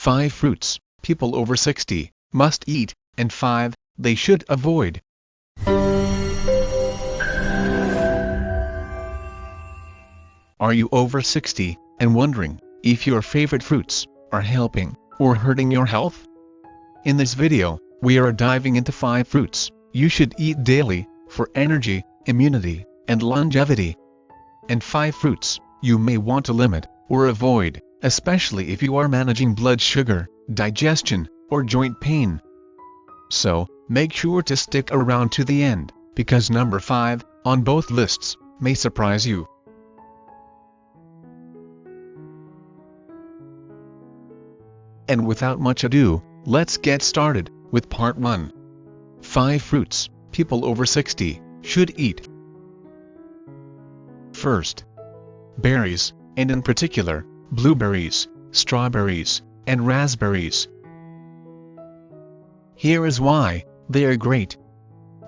5 fruits people over 60 must eat, and 5 they should avoid. Are you over 60 and wondering if your favorite fruits are helping or hurting your health? In this video, we are diving into 5 fruits you should eat daily for energy, immunity, and longevity, and 5 fruits you may want to limit or avoid, especially if you are managing blood sugar, digestion, or joint pain. So, make sure to stick around to the end, because number 5 on both lists may surprise you. And without much ado, let's get started with part 1. 5 fruits people over 60 should eat. First, berries, and in particular, blueberries, strawberries, and raspberries. Here is why they are great.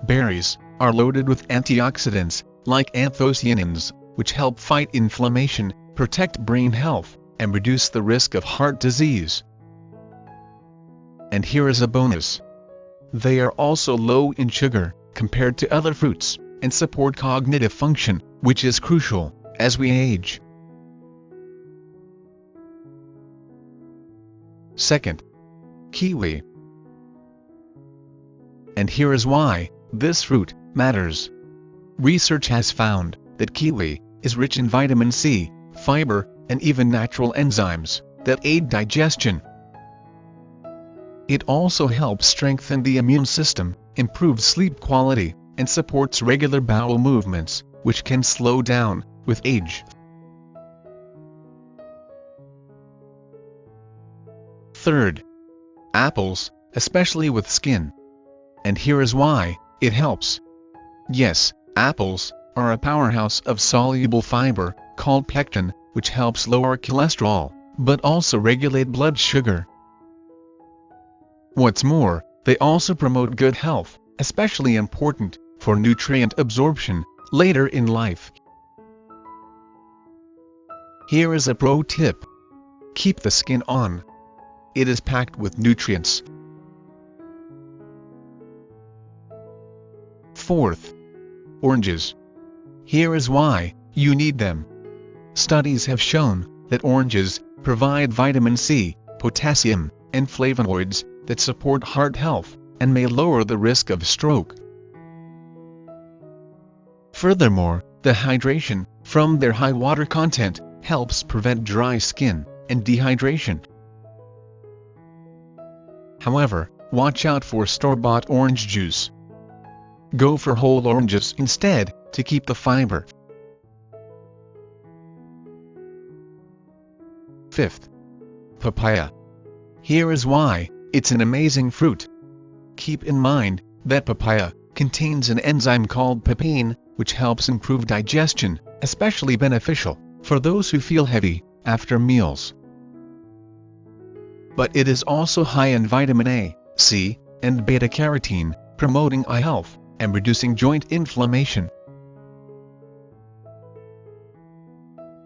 Berries are loaded with antioxidants, like anthocyanins, which help fight inflammation, protect brain health, and reduce the risk of heart disease. And here is a bonus. They are also low in sugar, compared to other fruits, and support cognitive function, which is crucial as we age. Second, kiwi. And here is why this fruit matters. Research has found that kiwi is rich in vitamin C, fiber, and even natural enzymes that aid digestion. It also helps strengthen the immune system, improves sleep quality, and supports regular bowel movements, which can slow down with age. Third, apples, especially with skin. And here is why it helps. Yes, apples are a powerhouse of soluble fiber called pectin, which helps lower cholesterol, but also regulate blood sugar. What's more, they also promote good health, especially important for nutrient absorption later in life. Here is a pro tip. Keep the skin on. It is packed with nutrients. Fourth, oranges. Here is why you need them. Studies have shown that oranges provide vitamin C, potassium, and flavonoids that support heart health and may lower the risk of stroke. Furthermore, the hydration from their high water content helps prevent dry skin and dehydration. However, watch out for store-bought orange juice. Go for whole oranges instead to keep the fiber. Fifth, papaya. Here is why it's an amazing fruit. Keep in mind that papaya contains an enzyme called papain, which helps improve digestion, especially beneficial for those who feel heavy after meals. But it is also high in vitamin A, C, and beta-carotene, promoting eye health and reducing joint inflammation.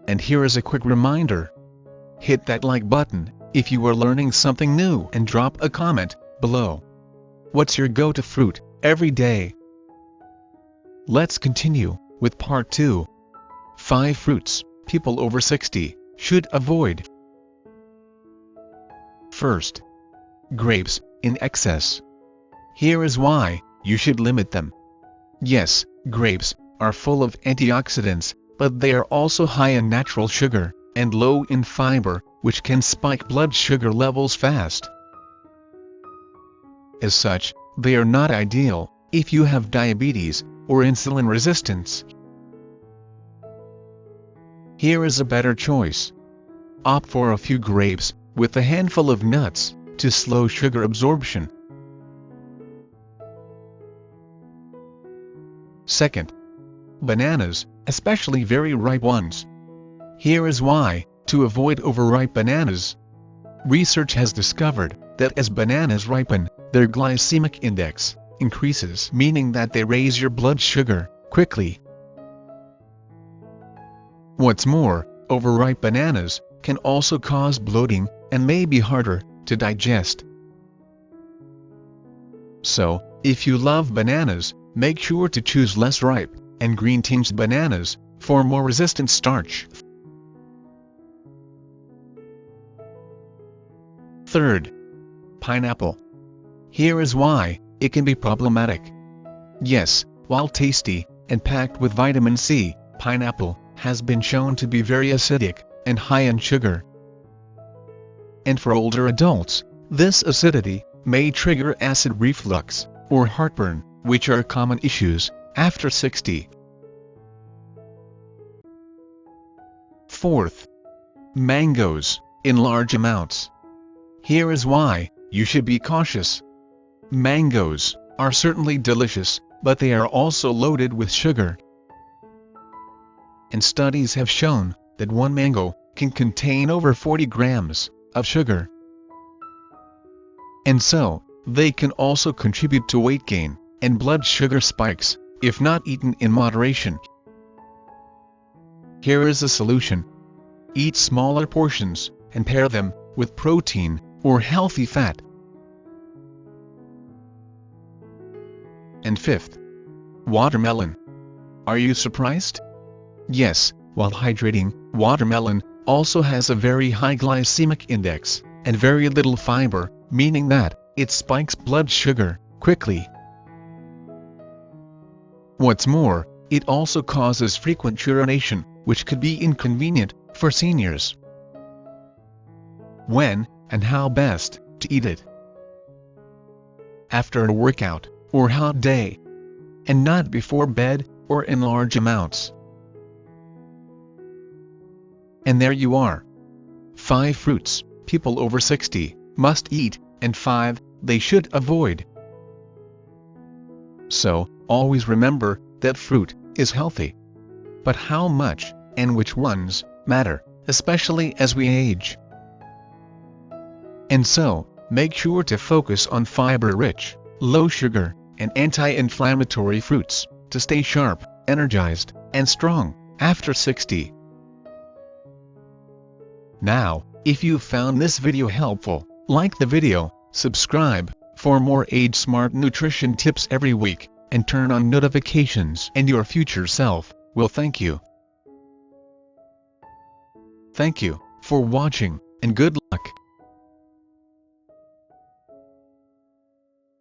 And here is a quick reminder. Hit that like button if you are learning something new, and drop a comment below. What's your go-to fruit every day? Let's continue with part 2. 5 fruits people over 60 should avoid. First, grapes in excess. Here is why you should limit them. Yes, grapes are full of antioxidants, but they are also high in natural sugar and low in fiber, which can spike blood sugar levels fast. As such, they are not ideal if you have diabetes or insulin resistance. Here is a better choice. Opt for a few grapes with a handful of nuts to slow sugar absorption. Second, bananas, especially very ripe ones. Here is why to avoid overripe bananas. Research has discovered that as bananas ripen, their glycemic index increases, meaning that they raise your blood sugar quickly. What's more, overripe bananas can also cause bloating and may be harder to digest. So, if you love bananas, make sure to choose less ripe and green-tinged bananas for more resistant starch. Third, pineapple. Here is why it can be problematic. Yes, while tasty and packed with vitamin C, pineapple has been shown to be very acidic and high in sugar. And for older adults, this acidity may trigger acid reflux or heartburn, which are common issues after 60. Fourth, mangoes in large amounts. Here is why you should be cautious. Mangoes are certainly delicious, but they are also loaded with sugar. And studies have shown that one mango can contain over 40 grams of sugar. And so, they can also contribute to weight gain and blood sugar spikes if not eaten in moderation. Here is a solution. Eat smaller portions and pair them with protein or healthy fat. And fifth, watermelon. Are you surprised? Yes, while hydrating, watermelon also has a very high glycemic index and very little fiber, meaning that it spikes blood sugar quickly. What's more, it also causes frequent urination, which could be inconvenient for seniors. When and how best to eat it? After a workout or hot day, and not before bed or in large amounts. And there you are. 5 fruits people over 60 must eat, and 5 they should avoid. So, always remember that fruit is healthy. But how much and which ones matter, especially as we age. And so, make sure to focus on fiber-rich, low-sugar, and anti-inflammatory fruits to stay sharp, energized, and strong after 60. Now, if you found this video helpful, like the video, subscribe for more age-smart nutrition tips every week, and turn on notifications, and your future self will thank you. Thank you for watching, and good luck.